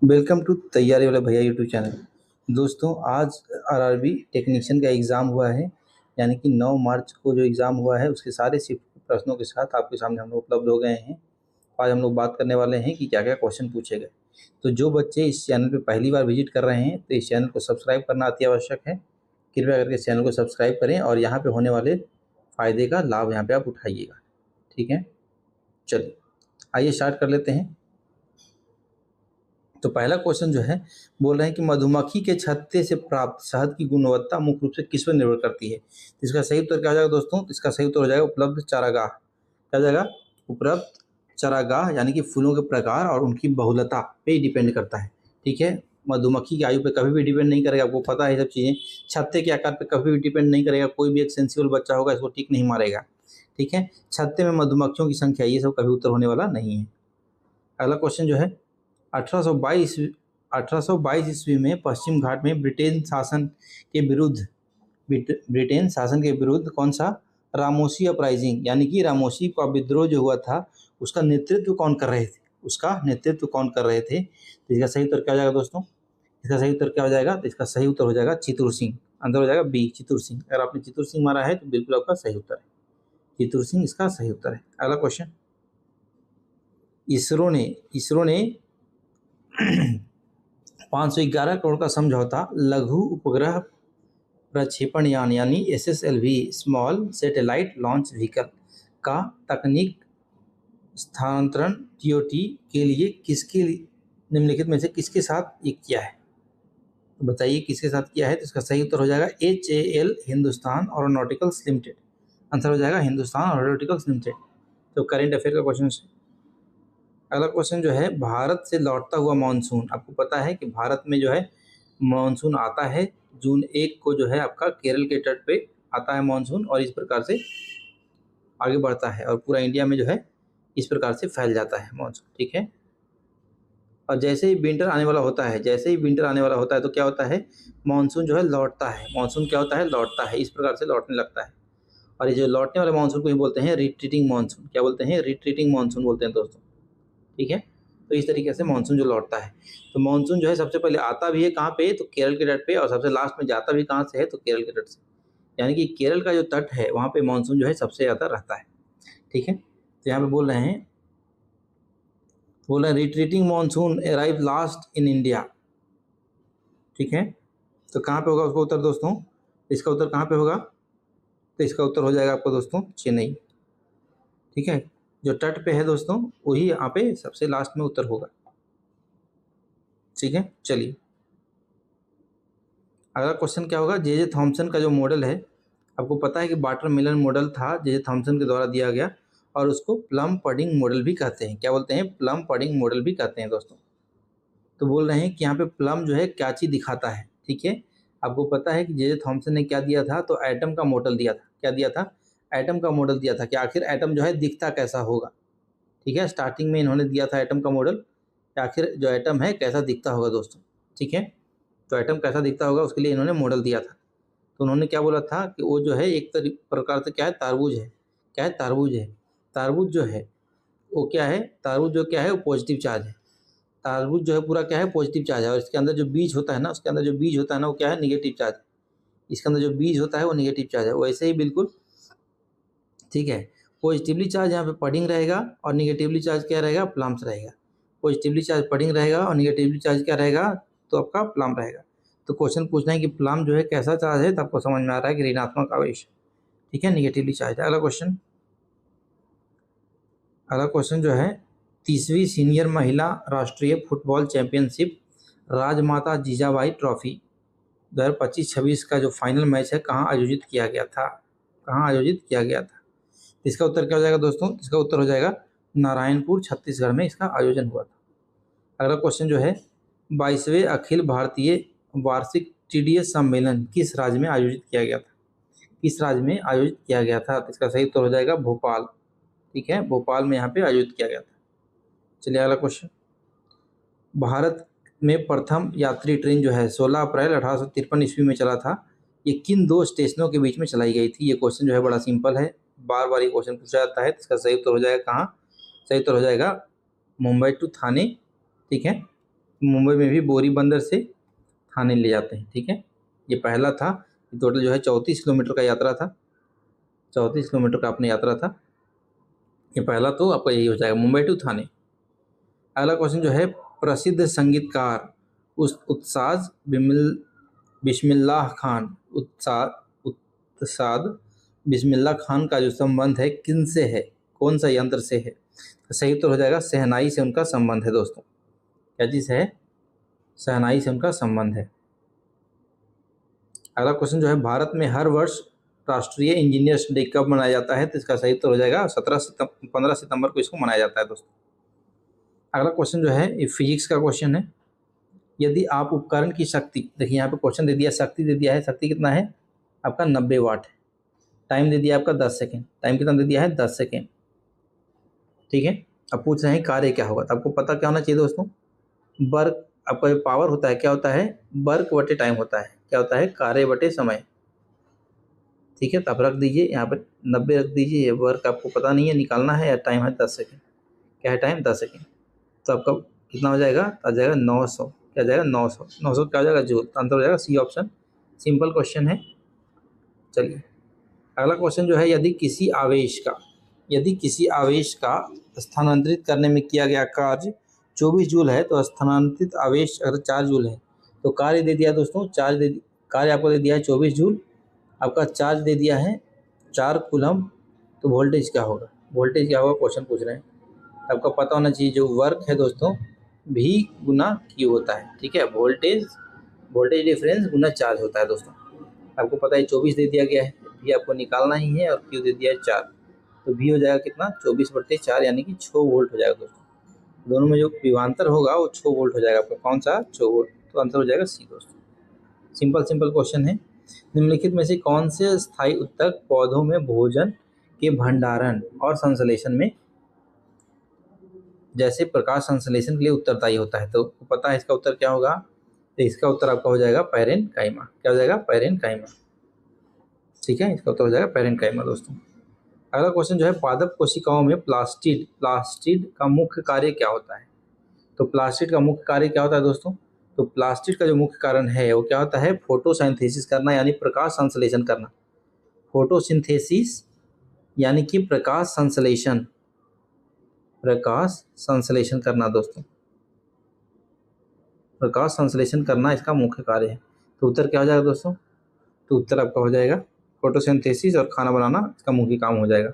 Welcome to तैयारी वाले भैया यूट्यूब चैनल। दोस्तों आज आरआरबी टेक्नीशियन का एग्ज़ाम हुआ है, यानी कि 9 मार्च को जो एग्ज़ाम हुआ है उसके सारे शिफ्ट प्रश्नों के साथ आपके सामने हम लोग उपलब्ध हो गए हैं। आज हम लोग बात करने वाले हैं कि क्या क्या क्वेश्चन पूछे गए। तो जो बच्चे इस चैनल पे पहली बार विजिट कर रहे हैं तो इस चैनल को सब्सक्राइब करना अति आवश्यक है। कृपया करके इस चैनल को सब्सक्राइब करें और यहाँ पे होने वाले फ़ायदे का लाभ यहाँ पे आप उठाइएगा। ठीक है, चलिए आइए स्टार्ट कर लेते हैं। तो पहला क्वेश्चन जो है बोल रहे हैं कि मधुमक्खी के छत्ते से प्राप्त शहद की गुणवत्ता मुख्य रूप से किस पर निर्भर करती है। तो इसका सही उत्तर क्या हो जाएगा दोस्तों? तो इसका सही उत्तर हो जाएगा उपलब्ध चारागाह। क्या हो जाएगा? उपलब्ध चारागाह, यानी कि फूलों के प्रकार और उनकी बहुलता पे डिपेंड करता है। ठीक है, मधुमक्खी की आयु पे कभी भी डिपेंड नहीं करेगा, आपको पता है सब चीज़ें। छत्ते के आकार पे कभी भी डिपेंड नहीं करेगा, कोई भी एक सेंसिबल बच्चा होगा इसको टिक नहीं मारेगा। ठीक है, छत्ते में मधुमक्खियों की संख्या, ये सब कभी उत्तर होने वाला नहीं है। अगला क्वेश्चन जो है 1822 ईस्वी में पश्चिम घाट में ब्रिटेन शासन के विरुद्ध कौन सा रामोसी अपराइजिंग, यानी कि रामोसी का विद्रोह जो हुआ था उसका नेतृत्व कौन कर रहे थे? तो इसका सही उत्तर क्या हो जाएगा दोस्तों? इसका सही उत्तर क्या हो जाएगा? तो इसका सही उत्तर हो जाएगा चित्तूर सिंह। आंसर हो जाएगा बी, चित्तूर सिंह। अगर आपने चित्तूर सिंह मारा है तो बिल्कुल आपका सही उत्तर है, चित्तूर सिंह इसका सही उत्तर है। अगला क्वेश्चन, इसरो ने 511 करोड़ का समझौता लघु उपग्रह प्रक्षेपण यान यानी SSLV small satellite launch vehicle का तकनीक स्थानांतरण TOT के लिए किसके निम्नलिखित में से किसके साथ ये किया है? तो बताइए किसके साथ किया है? तो इसका सही उत्तर हो जाएगा HAL Hindustan aeronauticals limited. Answer हो जाएगा हिंदुस्तान एरोनॉटिकल्स लिमिटेड। तो करेंट अफेयर का क्वेश्चन है। अगला क्वेश्चन जो है भारत से लौटता हुआ मानसून, आपको पता है कि भारत में जो है मानसून आता है जून 1 को, जो है आपका केरल के तट पे आता है मानसून और इस प्रकार से आगे बढ़ता है और पूरा इंडिया में जो है इस प्रकार से फैल जाता है मानसून। ठीक है, और जैसे ही विंटर आने वाला होता है तो क्या होता है? मानसून जो है लौटता है। मानसून क्या होता है? लौटता है, इस प्रकार से लौटने लगता है। और ये जो लौटने वाले मानसून को ही बोलते हैं रिट्रीटिंग मानसून। क्या बोलते हैं? रिट्रीटिंग मानसून बोलते हैं दोस्तों। ठीक है, तो इस तरीके से मानसून जो लौटता है, तो मानसून जो है सबसे पहले आता भी है कहाँ पे? तो केरल के तट पे, और सबसे लास्ट में जाता भी कहाँ से है? तो केरल के तट से। यानी कि केरल का जो तट है वहाँ पे मानसून जो है सबसे ज़्यादा रहता है। ठीक है, तो यहाँ पे बोल रहे हैं retreating monsoon arrive last in India. ठीक है, तो कहाँ पे होगा उसका उत्तर दोस्तों? इसका उत्तर कहाँ पे होगा? तो इसका उत्तर हो जाएगा आपको दोस्तों चेन्नई। ठीक है, जो तट पे है दोस्तों वही यहाँ पे सबसे लास्ट में उत्तर होगा। ठीक है, चलिए अगला क्वेश्चन क्या होगा? जे थॉमसन का जो मॉडल है, आपको पता है कि वाटरमेलन मॉडल था जे थॉमसन के द्वारा दिया गया, और उसको प्लम पडिंग मॉडल भी कहते हैं। क्या बोलते हैं? प्लम पडिंग मॉडल भी कहते हैं दोस्तों। तो बोल रहे हैं कि यहाँ पे प्लम जो है क्या चीज़ दिखाता है। ठीक है, आपको पता है कि जे थॉमसन ने क्या दिया था? तो एटम का मॉडल दिया था। क्या दिया था? एटम का मॉडल दिया था कि आखिर एटम जो है दिखता कैसा होगा। ठीक है, स्टार्टिंग में इन्होंने दिया था एटम का मॉडल कि आखिर जो एटम है कैसा दिखता होगा दोस्तों। ठीक है, तो एटम कैसा दिखता होगा उसके लिए इन्होंने मॉडल दिया था। तो उन्होंने क्या बोला था कि वो जो है एक प्रकार से क्या है? तारबूज है। क्या है? तारबूज है। तारबूज जो है वो क्या है? तारबूज जो क्या है वो पॉजिटिव चार्ज है। तारबूज जो है पूरा क्या है? पॉजिटिव चार्ज है, और इसके अंदर जो बीज होता है ना, वो क्या है? Negative charge. इसके अंदर जो बीज होता है वो निगेटिव चार्ज है। वैसे ही बिल्कुल, ठीक है, पॉजिटिवली चार्ज यहाँ पे पडिंग रहेगा और निगेटिवली चार्ज क्या रहेगा? प्लम्स रहेगा। पॉजिटिवली चार्ज पडिंग रहेगा और निगेटिवली चार्ज क्या रहेगा? तो आपका प्लम रहेगा। तो क्वेश्चन पूछना है कि प्लम जो है कैसा चार्ज है, तो आपको समझ में आ रहा है कि ऋणात्मक आवेश। ठीक है, निगेटिवली चार्ज है। अगला क्वेश्चन जो है 30वीं सीनियर महिला राष्ट्रीय फुटबॉल चैंपियनशिप राजमाता जीजाबाई ट्रॉफी 2025-26 का जो फाइनल मैच है कहाँ आयोजित किया गया था? इसका उत्तर क्या हो जाएगा दोस्तों? इसका उत्तर हो जाएगा नारायणपुर छत्तीसगढ़ में इसका आयोजन हुआ था। अगला क्वेश्चन जो है 22वें अखिल भारतीय वार्षिक TDS सम्मेलन किस राज्य में आयोजित किया गया था? तो इसका सही उत्तर हो जाएगा भोपाल। ठीक है, भोपाल में यहाँ पे आयोजित किया गया था। चलिए अगला क्वेश्चन, भारत में प्रथम यात्री ट्रेन जो है 16 अप्रैल 1853 ईस्वी में चला था, ये किन दो स्टेशनों के बीच में चलाई गई थी? ये क्वेश्चन जो है बड़ा सिंपल है, बार बार ये क्वेश्चन पूछा जाता है। तो इसका सही उत्तर हो जाएगा कहाँ? सही उत्तर हो जाएगा मुंबई टू थाने। ठीक है, मुंबई में भी बोरी बंदर से थाने ले जाते हैं। ठीक है, ये पहला था। टोटल जो है 34 किलोमीटर का यात्रा था, 34 किलोमीटर का अपनी यात्रा था। ये पहला तो आपका यही हो जाएगा, मुंबई टू थाने। अगला क्वेश्चन जो है, प्रसिद्ध संगीतकार उस उत्साद बिस्मिल्लाह खान उत्साद बिस्मिल्लाह खान का जो संबंध है किन से है, कौन सा यंत्र से है? तो सही उत्तर हो जाएगा शहनाई से उनका संबंध है दोस्तों। क्या चीज़ है? शहनाई से उनका संबंध है। अगला क्वेश्चन जो है, भारत में हर वर्ष राष्ट्रीय इंजीनियर्स डे कब मनाया जाता है? तो इसका सही उत्तर हो जाएगा 15 सितंबर को इसको मनाया जाता है दोस्तों। अगला क्वेश्चन जो है ये फिजिक्स का क्वेश्चन है। यदि आप उपकरण की शक्ति, देखिए यहाँ पे क्वेश्चन दे दिया, शक्ति दे दिया है, शक्ति कितना है आपका 90 वाट है। टाइम दे दिया आपका 10 सेकेंड, टाइम कितना दे दिया है 10 सेकेंड। ठीक है, अब पूछ रहे हैं कार्य क्या होगा, तो आपको पता क्या होना चाहिए दोस्तों, वर्क आपका जो पावर होता है क्या होता है, वर्क बटे टाइम होता है, क्या होता है कार्य बटे समय। ठीक है, तो आप रख दीजिए यहाँ पर 90 रख दीजिए, वर्क आपको पता नहीं है निकालना है, या टाइम है 10 सेकेंड। क्या है टाइम 10 सेकेंड, तो आपका कितना हो जाएगा, आ जाएगा 900। क्या जाएगा 900 क्या हो जाएगा जूल, तो आंसर हो जाएगा सी ऑप्शन। सिंपल क्वेश्चन है। चलिए अगला क्वेश्चन जो है, यदि किसी आवेश का स्थानांतरित करने में किया गया कार्य 24 जूल है, तो स्थानांतरित आवेश अगर 4 जूल है, तो कार्य दे दिया दोस्तों कार्य आपको दे दिया है 24 जूल, आपका चार्ज दे दिया है 4 कूलम, तो वोल्टेज क्या होगा, वोल्टेज क्या होगा क्वेश्चन पूछ रहे हैं। आपको पता होना चाहिए जो वर्क है दोस्तों V गुना Q होता है। ठीक है, वोल्टेज डिफरेंस गुना चार्ज होता है दोस्तों। आपको पता है 24 दे दिया गया है, V आपको निकालना ही है, और Q दे दिया है 4, तो V हो जाएगा कितना 24/4 यानी कि 6 वोल्ट हो जाएगा दोस्तों। दोनों में जो विभवांतर होगा वो 6 वोल्ट हो जाएगा आपका, कौन सा 6 वोल्ट, तो आंसर हो जाएगा सी दोस्तों। सिंपल क्वेश्चन है। निम्नलिखित में से कौन से स्थायी ऊतक पौधों में भोजन के भंडारण और संश्लेषण में, जैसे प्रकाश संश्लेषण के लिए उत्तरदायी होता है? तो पता है इसका उत्तर क्या होगा, तो इसका उत्तर आपका हो जाएगा पैरेनकाइमा। क्या हो जाएगा पैरेनकाइमा। ठीक है, इसका उत्तर हो जाएगा पैरेनकाइमा दोस्तों। अगला क्वेश्चन जो है, पादप कोशिकाओं में प्लास्टिड का मुख्य कार्य क्या होता है? तो प्लास्टिड का मुख्य कार्य क्या होता है दोस्तों, तो प्लास्टिड का जो मुख्य कारण है वो क्या होता है, फोटोसिंथेसिस करना, यानी प्रकाश संश्लेषण करना। फोटोसिंथेसिस यानी कि प्रकाश संश्लेषण करना दोस्तों, प्रकाश संश्लेषण करना इसका मुख्य कार्य है। तो उत्तर क्या हो जाएगा दोस्तों, तो उत्तर आपका हो जाएगा फोटोसिंथेसिस, और खाना बनाना इसका मुख्य काम हो जाएगा।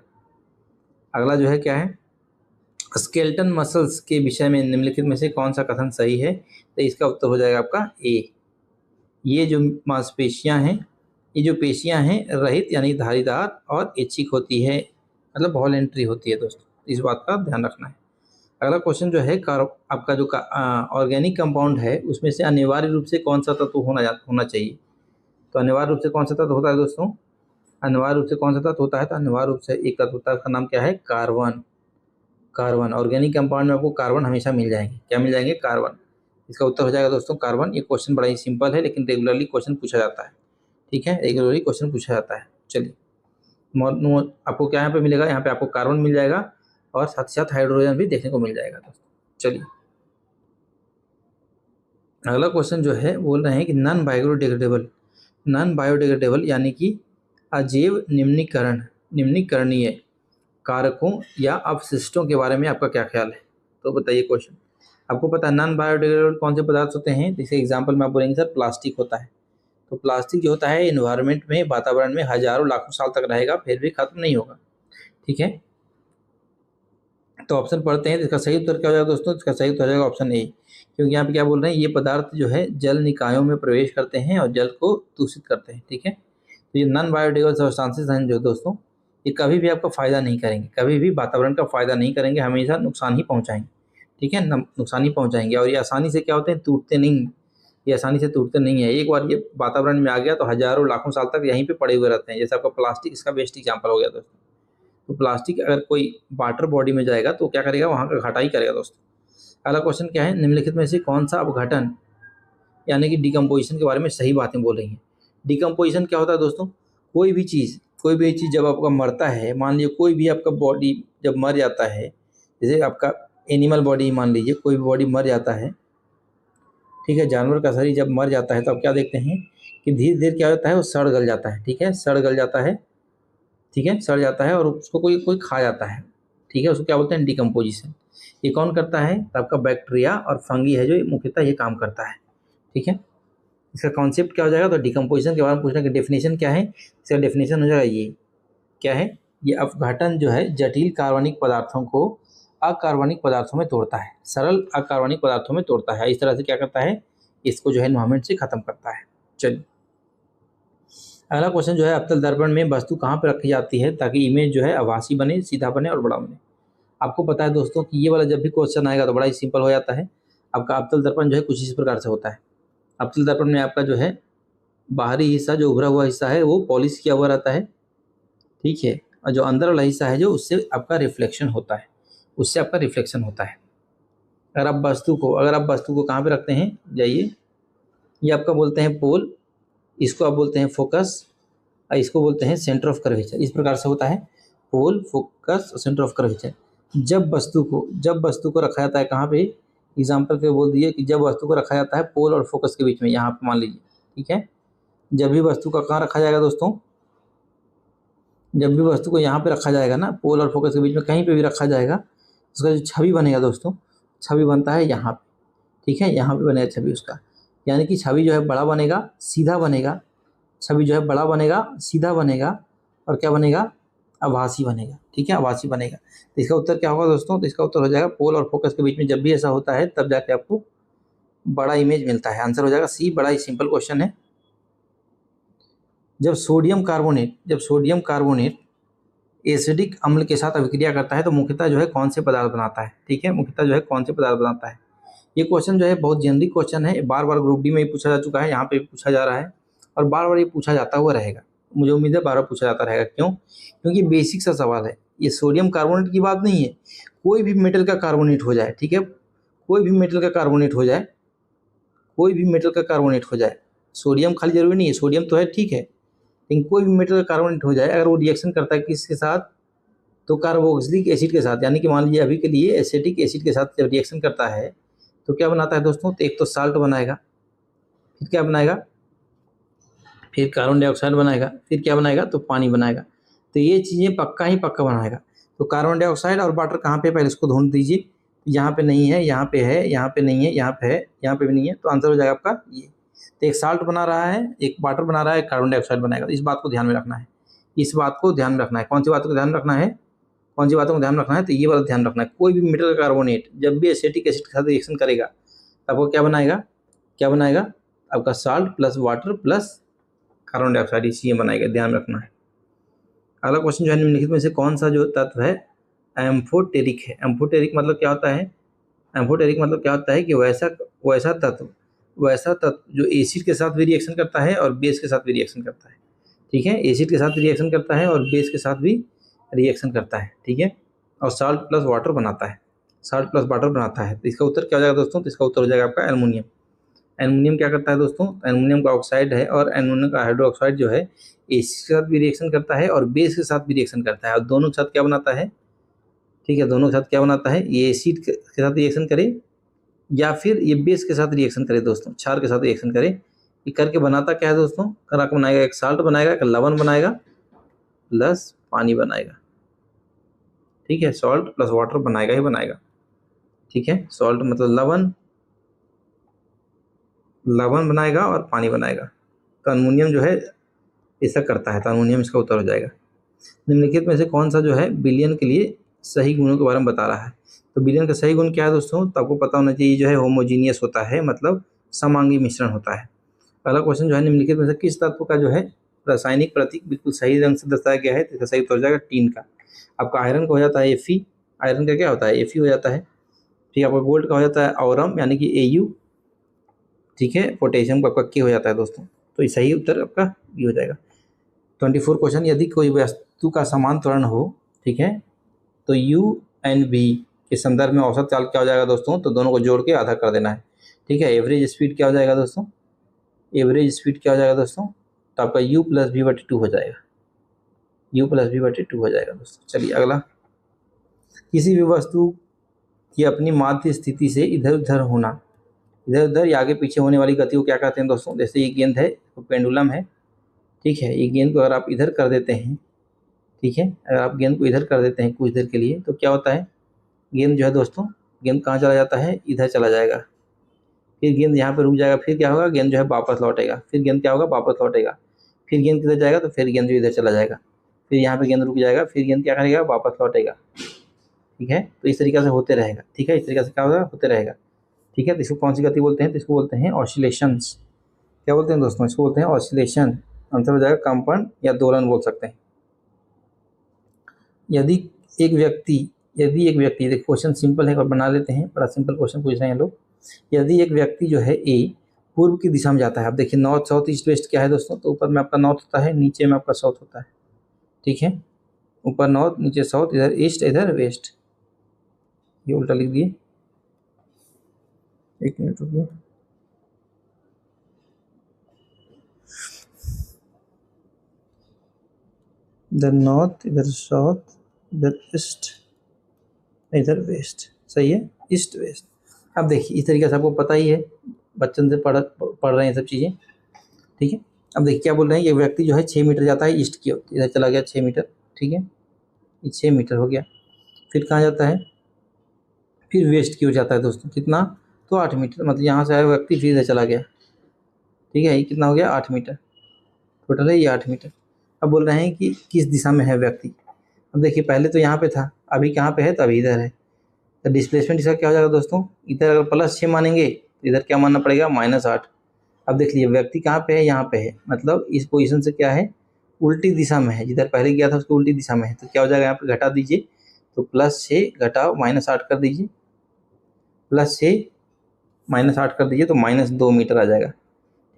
अगला जो है क्या है, स्केलेटन मसल्स के विषय में निम्नलिखित में से कौन सा कथन सही है? तो इसका उत्तर हो जाएगा आपका ए। ये जो मांसपेशियां हैं, ये जो पेशियां हैं रहित यानी धारीदार और ऐच्छिक होती है, मतलब वॉलेंट्री होती है दोस्तों, इस बात का ध्यान रखना है। अगला क्वेश्चन जो है, आपका जो ऑर्गेनिक कंपाउंड है उसमें से अनिवार्य रूप से कौन सा तत्व होना चाहिए? तो अनिवार्य रूप से कौन सा तत्व होता है दोस्तों, अनिवार्य रूप से कौन सा तत्व होता है, तो अनिवार्य रूप से एक तत्व होता है, उसका नाम क्या है, कार्बन। ऑर्गेनिक कंपाउंड में आपको कार्बन हमेशा मिल जाएंगे, क्या मिल जाएंगे, कार्बन। इसका उत्तर हो जाएगा दोस्तों कार्बन। ये क्वेश्चन बड़ा ही सिंपल है, लेकिन रेगुलरली क्वेश्चन पूछा जाता है। ठीक है, रेगुलरली क्वेश्चन पूछा जाता है। चलिए आपको क्या यहाँ पे मिलेगा, यहाँ पे आपको कार्बन मिल जाएगा, और साथ ही साथ हाइड्रोजन भी देखने को मिल जाएगा दोस्तों। चलिए अगला क्वेश्चन जो है, बोल रहे हैं कि नॉन बायोडिग्रेडेबल यानी कि अजैव निम्नीकरणीय कारकों या अपशिष्टों के बारे में आपका क्या ख्याल है? तो बताइए क्वेश्चन। आपको पता है नॉन बायोडिग्रेडेबल कौन से पदार्थ होते हैं? जैसे एग्जांपल में आप बोलेंगे सर प्लास्टिक होता है, तो प्लास्टिक जो होता है एनवायरनमेंट में, वातावरण में हजारों लाखों साल तक रहेगा, फिर भी खत्म नहीं होगा। ठीक है, तो ऑप्शन पढ़ते हैं, तो इसका सही उत्तर क्या हो जाएगा दोस्तों, इसका सही उत्तर हो जाएगा ऑप्शन ए। क्योंकि यहाँ पे क्या बोल रहे हैं, ये पदार्थ जो है जल निकायों में प्रवेश करते हैं और जल को दूषित करते हैं। ठीक है, तो ये नॉन बायोडिग्रेडेबल सब्सटेंसेस हैं जो दोस्तों, ये कभी भी आपका फ़ायदा नहीं करेंगे, कभी भी वातावरण का फ़ायदा नहीं करेंगे, हमेशा नुकसान ही पहुँचाएंगे। ठीक है, नुकसान ही पहुँचाएंगे, और ये आसानी से क्या होते हैं, टूटते नहीं, ये आसानी से टूटते नहीं है। एक बार ये वातावरण में आ गया तो हजारों लाखों साल तक यहीं पे पड़े हुए रहते हैं। जैसे आपका प्लास्टिक इसका बेस्ट एग्जाम्पल हो गया दोस्तों। तो प्लास्टिक अगर कोई वाटर बॉडी में जाएगा तो क्या करेगा, वहाँ का घाटा ही करेगा दोस्तों। अगला क्वेश्चन क्या है, निम्नलिखित में से कौन सा अपघटन यानी कि डिकम्पोजिशन के बारे में सही बातें बोल रही हैं? डिकम्पोजिशन क्या होता है दोस्तों, कोई भी चीज़ जब आपका मरता है, मान लीजिए कोई भी आपका बॉडी जब मर जाता है, जैसे आपका एनिमल बॉडी मान लीजिए, कोई भी बॉडी मर जाता है, ठीक है। जानवर का शरीर जब मर जाता है तो आप क्या देखते हैं कि धीरे धीरे क्या होता है, वो सड़ गल जाता है। ठीक है, सड़ गल जाता है। ठीक है, सड़ जाता है और उसको कोई कोई खा जाता है। ठीक है, उसको क्या बोलते हैं, डिकम्पोजिशन। ये कौन करता है, तो आपका बैक्टीरिया और फंगी है जो मुख्यतः ये काम करता है। ठीक है, इसका कॉन्सेप्ट क्या हो जाएगा, तो डिकम्पोजिशन के बारे में पूछना कि डेफिनेशन क्या है। इसका डेफिनेशन हो जाएगा ये क्या है, ये अपघटन जो है जटिल कार्बनिक पदार्थों को अकार्बनिक पदार्थों में तोड़ता है, सरल अकार्बनिक पदार्थों में तोड़ता है। इस तरह से क्या करता है, इसको जो है एनवायरमेंट से खत्म करता है। चलिए अगला क्वेश्चन जो है, अवतल दर्पण में वस्तु कहाँ पर रखी जाती है ताकि इमेज जो है आभासी बने, सीधा बने और बड़ा बने। आपको पता है दोस्तों कि ये वाला जब भी क्वेश्चन आएगा तो बड़ा ही सिंपल हो जाता है। आपका अवतल दर्पण जो है कुछ इस प्रकार से होता है। अवतल दर्पण में आपका जो है बाहरी हिस्सा जो उभरा हुआ हिस्सा है वो पॉलिश किया हुआ रहता है। ठीक है, और जो अंदर वाला हिस्सा है जो उससे आपका रिफ्लेक्शन होता है, उससे आपका रिफ्लेक्शन होता है। अगर आप वस्तु को कहाँ पे रखते हैं, जाइए, ये आपका बोलते हैं पोल, इसको आप बोलते हैं फोकस और इसको बोलते हैं सेंटर ऑफ कर्वेचर। इस प्रकार से होता है पोल, फोकस और सेंटर ऑफ कर्वेचर। जब वस्तु को रखा जाता है कहाँ पे, एग्जाम्पल के बोल दिए कि जब वस्तु को रखा जाता है पोल और फोकस के बीच में, यहाँ पे मान लीजिए। ठीक है, जब भी वस्तु का कहाँ रखा जाएगा दोस्तों, जब भी वस्तु को यहाँ पे रखा जाएगा ना, पोल और फोकस के बीच में कहीं पे भी रखा जाएगा, उसका जो छवि बनेगा दोस्तों, छवि बनता है यहाँ पे। ठीक है, यहाँ पे बनेगा छवि उसका, यानी कि छवि जो है बड़ा बनेगा, सीधा बनेगा। छवि जो है बड़ा बनेगा, सीधा बनेगा और क्या बनेगा, आभासी बनेगा। ठीक है, आभासी बनेगा। तो इसका उत्तर क्या होगा दोस्तों, तो इसका उत्तर हो जाएगा पोल और फोकस के बीच में जब भी ऐसा होता है तब जाके आपको बड़ा इमेज मिलता है। आंसर हो जाएगा सी। बड़ा ही सिंपल क्वेश्चन है। जब सोडियम कार्बोनेट एसिडिक अम्ल के साथ अभिक्रिया करता है तो मुख्यतः जो है कौन से पदार्थ बनाता है। ठीक है, मुख्यतः जो है कौन से पदार्थ बनाता है। ये क्वेश्चन जो है बहुत जेनरिक क्वेश्चन है, बार बार ग्रुप डी में ही पूछा जा चुका है, यहाँ पे भी पूछा जा रहा है और बार बार ये पूछा जाता हुआ रहेगा। मुझे उम्मीद है बार बार पूछा जाता रहेगा। क्यों, क्योंकि बेसिक सा सवाल है। ये सोडियम कार्बोनेट की बात नहीं है, कोई भी मेटल का कार्बोनेट हो जाए। ठीक है, कोई भी मेटल का कार्बोनेट हो जाए, कोई भी मेटल का कार्बोनेट हो जाए, सोडियम खाली जरूरी नहीं है, सोडियम तो है ठीक है, लेकिन कोई भी मेटल का कार्बोनेट हो जाए, अगर वो रिएक्शन करता है किसके साथ, तो कार्बोक्सिलिक एसिड के साथ, यानी कि मान लीजिए अभी के लिए एसिटिक एसिड के साथ जब रिएक्शन करता है तो क्या बनाता है दोस्तों, तो एक तो साल्ट बनाएगा, फिर क्या बनाएगा, फिर कार्बन डाइऑक्साइड बनाएगा, फिर क्या बनाएगा, तो पानी बनाएगा। तो ये चीज़ें पक्का ही पक्का बनाएगा। तो कार्बन डाइऑक्साइड और वाटर कहाँ पे, पहले इसको ढूंढ दीजिए। यहाँ पे नहीं है, यहाँ पे है, यहाँ पे नहीं है, यहाँ पे है, यहाँ पे भी नहीं है, तो आंसर हो जाएगा आपका ये। तो एक साल्ट बना रहा है, एक वाटर बना रहा है, एक कार्बन डाइऑक्साइड बनाएगा। इस बात को ध्यान में रखना है, इस बात को ध्यान में रखना है। कौन सी बातों को ध्यान रखना है, कौन सी बातों को ध्यान रखना है, तो ये वाला ध्यान रखना है। कोई भी मेटल का कार्बोनेट जब भी एसिटिक एसिड के साथ रिएक्शन करेगा तो आपको क्या बनाएगा, क्या बनाएगा, आपका salt plus water plus carbon dioxide, इसी में बनाएगा, ध्यान रखना है। अगला क्वेश्चन जो है, निम्नलिखित में से कौन सा जो तत्व है एम्फोटेरिक है। एम्फोटेरिक मतलब क्या होता है, एम्फोटेरिक मतलब क्या होता है कि वैसा तत्व जो एसिड के साथ भी रिएक्शन करता है और बेस के साथ भी रिएक्शन करता है। ठीक है, एसिड के साथ भी रिएक्शन करता है और बेस के साथ भी रिएक्शन करता है। ठीक है, और साल्ट प्लस वाटर बनाता है, साल्ट प्लस वाटर बनाता है। तो इसका उत्तर क्या हो जाएगा दोस्तों, तो इसका उत्तर हो जाएगा आपका एल्युमिनियम। एल्युमिनियम क्या करता है दोस्तों, एल्युमिनियम का ऑक्साइड है और एल्युमिनियम का हाइड्रोक्साइड जो है एसिड के साथ भी रिएक्शन करता है और बेस के साथ भी रिएक्शन करता है, और दोनों के साथ क्या बनाता है। ठीक है, दोनों के साथ क्या बनाता है, ये एसिड के साथ रिएक्शन करे या फिर ये बेस के साथ रिएक्शन करे दोस्तों, क्षार के साथ रिएक्शन करे। ये करके बनाता क्या है दोस्तों, करा बनाएगा, एक साल्ट बनाएगा, एक लवण बनाएगा प्लस पानी बनाएगा। ठीक है, सॉल्ट प्लस वाटर बनाएगा ही बनाएगा। ठीक है, सॉल्ट मतलब लवण बनाएगा और पानी बनाएगा। तो अमोनियम जो है ऐसा करता है, तो अमोनियम इसका उत्तर हो जाएगा। निम्नलिखित में से कौन सा जो है विलयन के लिए सही गुणों के बारे में बता रहा है। तो विलयन का सही गुण क्या है दोस्तों, तो आपको पता होना चाहिए, जो है होमोजीनियस होता है, मतलब समांगी मिश्रण होता है। पहला क्वेश्चन जो है, निम्नलिखित में से किस तत्व का जो है रासायनिक प्रतीक बिल्कुल सही रंग से दर्शाया गया है, तो इसका सही उत्तर हो जाएगा टीन का। आपका आयरन का हो जाता है Fe, आयरन का क्या होता है, Fe हो जाता है। ठीक है, आपका गोल्ड का हो जाता है औरम यानी कि Au। ठीक है, पोटेशियम का आपका K हो जाता है दोस्तों। तो ये सही उत्तर आपका ये हो जाएगा। 24 क्वेश्चन, यदि कोई वस्तु का समान त्वरण हो, ठीक है, तो U एंड V के संदर्भ में औसत चाल क्या हो जाएगा दोस्तों, तो दोनों को जोड़ के आधा कर देना है। ठीक है, एवरेज स्पीड क्या हो जाएगा दोस्तों, एवरेज स्पीड क्या हो जाएगा दोस्तों, तो आपका U प्लस V/2 हो जाएगा, U प्लस V/2 हो जाएगा दोस्तों। चलिए अगला, किसी भी वस्तु की अपनी माध्य स्थिति से इधर उधर होना इधर उधर या आगे पीछे होने वाली गति को क्या कहते हैं दोस्तों? जैसे ये गेंद है तो पेंडुलम है, ठीक है। ये गेंद को अगर आप इधर कर देते हैं, ठीक है, अगर आप गेंद को इधर कर देते हैं कुछ देर के लिए तो क्या होता है, गेंद जो है दोस्तों, गेंद कहाँ चला जाता है? इधर चला जाएगा। फिर गेंद यहाँ पे रुक जाएगा, फिर क्या होगा, गेंद जो है वापस लौटेगा, फिर गेंद क्या होगा, वापस लौटेगा, फिर गेंद किधर जाएगा, तो फिर गेंद जो इधर चला जाएगा, फिर यहाँ पे गेंद रुक जाएगा, फिर गेंद क्या करेगा, वापस लौटेगा, ठीक है। तो इस तरीके से होते रहेगा, ठीक है, इस तरीके से क्या होगा, होते रहेगा, ठीक है। तो इसको कौन सी गति बोलते हैं? तो इसको बोलते हैं ऑसिलेशंस। क्या बोलते हैं दोस्तों? इसको बोलते हैं ऑसिलेशन। आंसर हो जाएगा कंपन या दोलन बोल सकते हैं। यदि एक व्यक्ति देखो क्वेश्चन सिंपल है और बना लेते हैं, बड़ा सिंपल क्वेश्चन पूछ रहे हैं लोग। यदि एक व्यक्ति जो है ए पूर्व की दिशा में जाता है, अब देखिए नॉर्थ साउथ ईस्ट वेस्ट क्या है दोस्तों, तो ऊपर में आपका नॉर्थ होता है, नीचे में आपका साउथ होता है, ठीक है। ऊपर नॉर्थ, नीचे साउथ, इधर ईस्ट, इधर वेस्ट, ये उल्टा लिख दिए। एक मिनट रुकिए, इधर नॉर्थ, इधर साउथ, इधर ईस्ट, इधर वेस्ट, सही है, ईस्ट वेस्ट। अब देखिए इस तरीके से आपको पता ही है, बच्चन से पढ़ रहे हैं सब चीज़ें, ठीक है। अब देखिए क्या बोल रहे हैं, ये व्यक्ति जो है 6 मीटर जाता है ईस्ट की ओर, इधर चला गया 6 मीटर, ठीक है, ये 6 मीटर हो गया। फिर कहाँ जाता है, फिर वेस्ट की ओर जाता है दोस्तों, कितना, तो 8 मीटर, मतलब यहाँ से आया व्यक्ति फिर इधर चला गया, ठीक है। ये कितना हो गया, 8 मीटर, टोटल है ये 8 मीटर। अब बोल रहे हैं कि किस दिशा में है व्यक्ति। अब देखिए पहले तो यहाँ पे था, अभी कहाँ पे है, तो अभी इधर है। तो डिस्प्लेसमेंट इसका क्या हो जाएगा दोस्तों, इधर अगर +6 मानेंगे तो इधर क्या मानना पड़ेगा, -8। अब देख लीजिए व्यक्ति कहाँ पे है, यहाँ पे है, मतलब इस पोजीशन से क्या है, उल्टी दिशा में है, जिधर पहले गया था उसको उल्टी दिशा में है। तो क्या हो जाएगा, यहाँ पे घटा दीजिए, तो +6 घटाओ -8 कर दीजिए, +6 -8 कर दीजिए तो -2 मीटर आ जाएगा,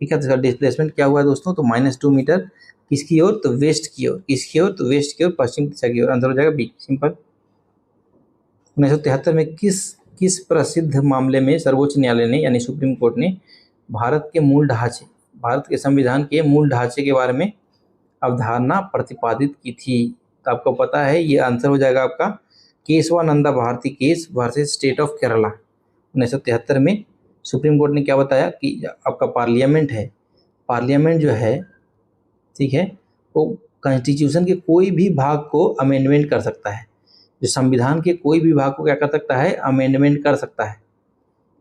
ठीक है। तो इसका डिस्प्लेसमेंट क्या हुआ है दोस्तों, तो -2 मीटर किसकी ओर, तो वेस्ट की ओर, किसकी ओर, तो वेस्ट की ओर, पश्चिम दिशा की ओर। आंसर हो जाएगा बी, सिंपल। 1973 में किस प्रसिद्ध मामले में सर्वोच्च न्यायालय ने यानी सुप्रीम कोर्ट ने भारत के मूल ढांचे, भारत के संविधान के मूल ढांचे के बारे में अवधारणा प्रतिपादित की थी? तो आपको पता है ये आंसर हो जाएगा आपका Kesavananda Bharati case versus state of Kerala. 1973 में सुप्रीम कोर्ट ने क्या बताया कि आपका पार्लियामेंट है, पार्लियामेंट जो है, ठीक है, वो कॉन्स्टिट्यूशन के कोई भी भाग को अमेंडमेंट कर सकता है, जो संविधान के कोई भी भाग को क्या कर सकता है, अमेंडमेंट कर सकता है।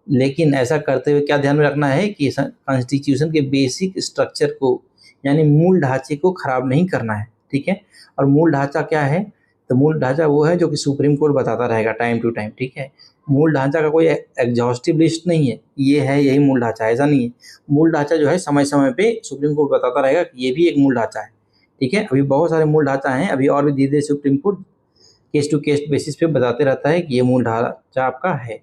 लेकिन ऐसा करते हुए क्या ध्यान में रखना है कि कॉन्स्टिट्यूशन के बेसिक स्ट्रक्चर को यानी मूल ढांचे को खराब नहीं करना है, ठीक है। और मूल ढांचा क्या है, तो मूल ढांचा वो है जो कि सुप्रीम कोर्ट बताता रहेगा टाइम टू टाइम, ठीक है। मूल ढांचा का कोई एग्जॉस्टिव लिस्ट नहीं है, ये है यही मूल ढांचा, ऐसा नहीं है। मूल ढांचा जो है समय समय पे सुप्रीम कोर्ट बताता रहेगा कि ये भी एक मूल ढांचा है, ठीक है। अभी बहुत सारे मूल ढांचा हैं, अभी और भी धीरे धीरे supreme court case to case basis पे बताते रहता है कि ये मूल ढांचा आपका है।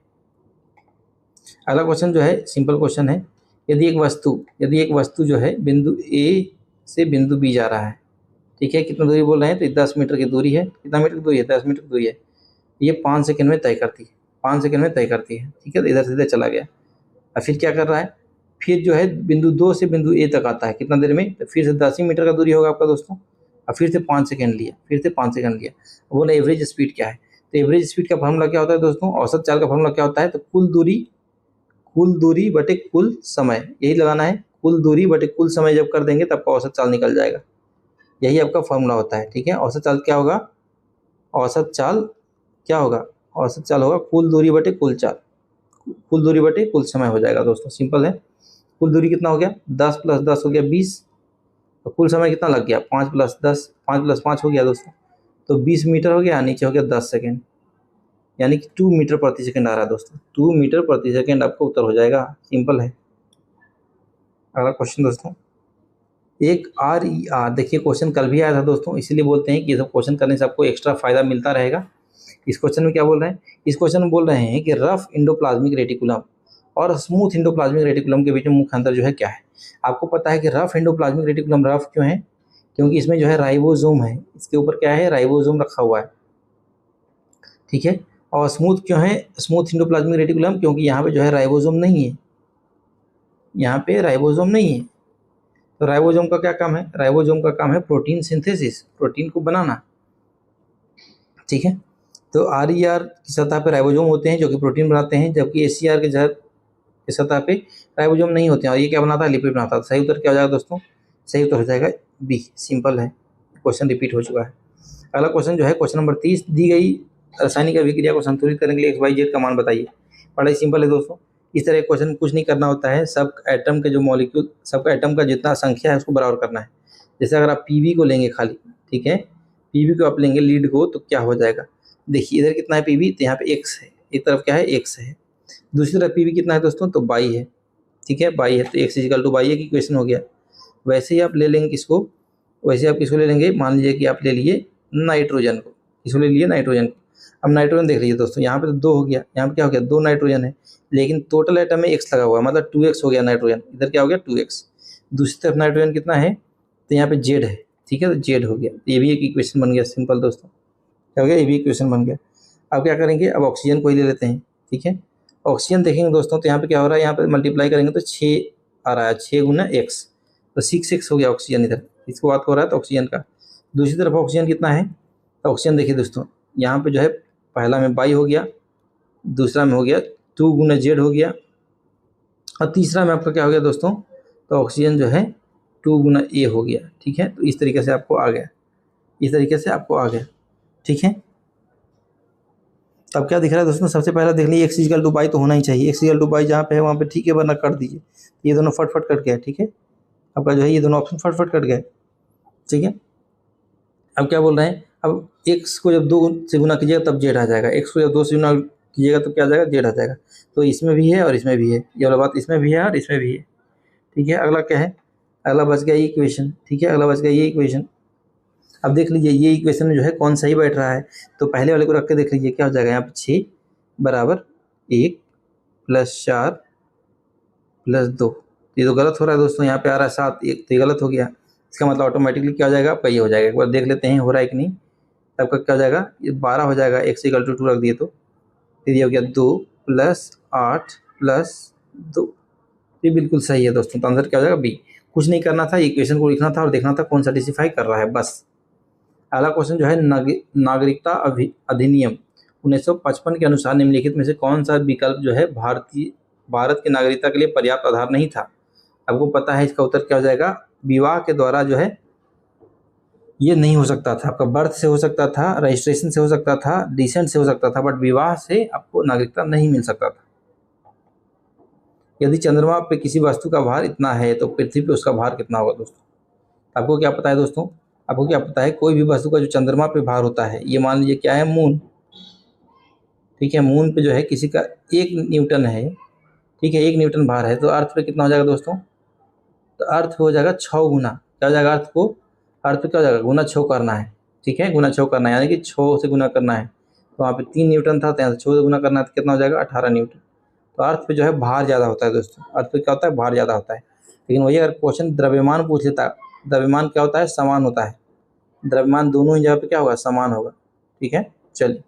अगला क्वेश्चन जो है सिंपल क्वेश्चन है, यदि एक वस्तु जो है बिंदु ए से बिंदु बी जा रहा है, ठीक है, कितना दूरी बोल रहे हैं, तो 10 मीटर की दूरी है, कितना मीटर की दूरी है, 10 मीटर की दूरी है, ये 5 सेकंड में तय करती है, 5 सेकंड में तय करती है, ठीक है। तो इधर से इधर चला गया, और फिर क्या कर रहा है, फिर जो है बिंदु 2 से बिंदु ए तक आता है, कितना देर में, तो फिर से 10 ही मीटर का दूरी होगा आपका दोस्तों, और फिर से 5 सेकंड लिया, फिर से 5 सेकंड लिया। बोला एवरेज स्पीड क्या है, तो एवरेज स्पीड का फॉर्मूला क्या होता है दोस्तों, औसत चाल का फॉर्मूला क्या होता है, तो कुल दूरी बटे कुल समय, यही लगाना है, कुल दूरी बटे कुल समय जब कर देंगे तब का औसत चाल निकल जाएगा, यही आपका फॉर्मूला होता है, ठीक है। औसत चाल क्या होगा, औसत चाल क्या होगा, औसत चाल होगा कुल दूरी बटे कुल चाल, कुल दूरी बटे कुल समय हो जाएगा दोस्तों, सिंपल है। कुल दूरी कितना हो गया, 10 + 10 हो गया 20, तो कुल समय कितना लग गया, 5 + 10, 5 + 5 हो गया दोस्तों, तो 20 मीटर हो गया, नीचे हो गया 10 सेकेंड, यानी कि 2 मीटर प्रति सेकंड आ रहा है दोस्तों, 2 मीटर प्रति सेकंड आपका उत्तर हो जाएगा, सिंपल है। अगला क्वेश्चन दोस्तों, एक RER, देखिए क्वेश्चन कल भी आया था दोस्तों, इसीलिए बोलते हैं कि ये सब क्वेश्चन करने से आपको एक्स्ट्रा फायदा मिलता रहेगा। इस क्वेश्चन में क्या बोल रहे हैं, इस क्वेश्चन में बोल रहे हैं कि रफ इंडोप्लाज्मिक रेटिकुलम और स्मूथ इंडोप्लाज्मिक रेटिकुलम के बीच में मुख्य अंतर जो है क्या है। आपको पता है कि रफ इंडोप्लाज्मिक रेटिकुलम रफ क्यों है, क्योंकि इसमें जो है राइबोसोम है, इसके ऊपर क्या है, राइबोसोम रखा हुआ है, ठीक है। और स्मूथ क्यों है, स्मूथ इंडोप्लाज्मिक रेटिकुलम, क्योंकि यहाँ पे जो है राइबोसोम नहीं है, यहाँ पे राइबोसोम नहीं है। तो राइबोसोम का क्या काम है, राइबोसोम का काम है प्रोटीन सिंथेसिस, प्रोटीन को बनाना, ठीक है। तो RER की सतह पर राइबोसोम होते हैं जो कि प्रोटीन बनाते हैं, जबकि ACR के इस सतह पे राइबोसोम नहीं होते हैं और ये क्या बनाता है, लिपिड बनाता है। सही उत्तर क्या हो जाएगा दोस्तों, सही उत्तर हो जाएगा बी, सिंपल है, क्वेश्चन रिपीट हो चुका है। अगला क्वेश्चन जो है क्वेश्चन नंबर 30, दी गई रासायनिक अभिक्रिया को संतुलित करने के लिए XYZ का मान बताइए। बड़ा ही सिंपल है दोस्तों, इस तरह के क्वेश्चन कुछ नहीं करना होता है, सब एटम के जो मॉलिक्यूल, सबका एटम का जितना संख्या है उसको बराबर करना है। जैसे अगर आप पीवी को लेंगे खाली, ठीक है, पीवी को आप लेंगे लीड को, तो क्या हो जाएगा, देखिए इधर कितना है पीवी, तो यहाँ पे एक्स है, एक तरफ क्या है एक्स है, दूसरी तरफ पीवी कितना है दोस्तों, तो बाई है, ठीक है, बाई है, तो एक्स इजिकल टू बाई है की क्वेश्चन हो गया। वैसे ही आप ले लेंगे किसको, वैसे आप किसको ले लेंगे, मान लीजिए कि आप ले लिए नाइट्रोजन को, किसको ले लिए, नाइट्रोजन को। अब नाइट्रोजन देख लीजिए दोस्तों, यहाँ पे तो 2 हो गया, यहाँ पे क्या हो गया, 2 नाइट्रोजन है, लेकिन टोटल एटम में एक्स लगा हुआ है, मतलब 2x हो गया नाइट्रोजन, इधर क्या हो गया 2x। दूसरी तरफ नाइट्रोजन कितना है, तो यहाँ पे जेड है, ठीक है, तो जेड हो गया, ये भी एक इक्वेशन बन गया सिंपल दोस्तों, क्या हो गया, ये भी इक्वेशन बन गया। अब क्या करेंगे, अब ऑक्सीजन को ही ले लेते हैं, ठीक है, ऑक्सीजन देखेंगे दोस्तों, तो यहाँ पे क्या हो रहा है, यहाँ पे मल्टीप्लाई करेंगे तो 6 आ रहा है, 6 गुना एक्स, तो 6x हो गया ऑक्सीजन, इधर इसको बात हो रहा है तो ऑक्सीजन का। दूसरी तरफ ऑक्सीजन कितना है, तो ऑक्सीजन देखिए दोस्तों, यहाँ पे जो है पहला में बाई हो गया, दूसरा में हो गया 2 गुना जेड हो गया, और तीसरा में आपका क्या हो गया दोस्तों, तो ऑक्सीजन जो है 2 गुना ए हो गया, ठीक है। तो इस तरीके से आपको आ गया, इस तरीके से आपको आ गया, ठीक है। तब क्या दिख रहा है दोस्तों, सबसे पहला देख लीजिए एक्स इक्वल टू बाई तो होना ही चाहिए, एक्स इक्वल टू बाई जहाँ पे है वहाँ पे ठीक है, वरना कर दीजिए, ये दोनों फटफट कट गया, ठीक है, आपका जो है ये दोनों ऑप्शन फटफट कट गए, ठीक है। अब क्या बोल रहे हैं, अब एक्स को जब 2 से गुना कीजिएगा तब जेड आ जाएगा, एक्स को जब 2 से गुना कीजिएगा तो क्या आ जाएगा, जेड आ जाएगा। तो इसमें भी है और इसमें भी है, ये वाला बात इसमें भी है और इसमें भी है, ठीक है। अगला क्या है, अगला बच गया ये इक्वेशन, ठीक है, अगला बच गया ये इक्वेशन। अब देख लीजिए ये इक्वेशन जो है कौन सही बैठ रहा है, तो पहले वाले को रख के देख लीजिए क्या हो जाएगा, यहाँ पे 6 बराबर 1 प्लस 4 प्लस 2, ये तो गलत हो रहा है दोस्तों, यहाँ पे आ रहा है 7, एक तो ये गलत हो गया, इसका मतलब ऑटोमेटिकली क्या हो जाएगा, आपका ये हो जाएगा। एक बार देख लेते हैं हो रहा है कि नहीं, तब का क्या हो जाएगा, ये 12 हो जाएगा, एक्स इक्वल टू 2 रख दिए तो फिर ये हो गया 2 प्लस 8 प्लस 2, ये बिल्कुल सही है दोस्तों। तो आंसर क्या हो जाएगा बी, कुछ नहीं करना था, इक्वेशन को लिखना था और देखना था कौन सेटिस्फाई कर रहा है, बस। अगला क्वेश्चन जो है नागरिकता अधिनियम 1955 के अनुसार निम्नलिखित में से कौन सा विकल्प जो है भारत की नागरिकता के लिए पर्याप्त आधार नहीं था। आपको पता है इसका उत्तर क्या हो जाएगा, विवाह के द्वारा जो है ये नहीं हो सकता था, आपका बर्थ से हो सकता था, रजिस्ट्रेशन से हो सकता था, डिसेंट से हो सकता था, बट विवाह से आपको नागरिकता नहीं मिल सकता था। यदि चंद्रमा पे किसी वस्तु का भार इतना है तो पृथ्वी पे उसका भार कितना होगा दोस्तों। आपको क्या पता है दोस्तों, आपको क्या पता है, कोई भी वस्तु का जो चंद्रमा पे भार होता है, ये मान लीजिए क्या है, मून, ठीक है, मून पे जो है किसी का 1 न्यूटन है, ठीक है, 1 न्यूटन भार है, तो अर्थ पे कितना हो जाएगा दोस्तों, तो अर्थ हो जाएगा 6 गुना, क्या हो जाएगा, अर्थ पे क्या हो जाएगा, गुना 6 करना है, ठीक है, गुना 6 करना है, यानी कि 6 से गुना करना है, तो वहाँ पे 3 न्यूटन था, तो यहाँ से 6 से गुना करना है तो कितना हो जाएगा, 18 न्यूटन। तो अर्थ पे जो है भार ज़्यादा होता है दोस्तों, अर्थ पे क्या होता है, भार ज़्यादा होता है। लेकिन वही अगर क्वेश्चन द्रव्यमान पूछ लेता, द्रव्यमान क्या होता है, समान होता है, द्रव्यमान दोनों ही जगह पे क्या होगा, समान होगा, ठीक है। चलिए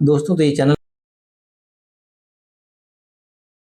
दोस्तों, तो ये चैनल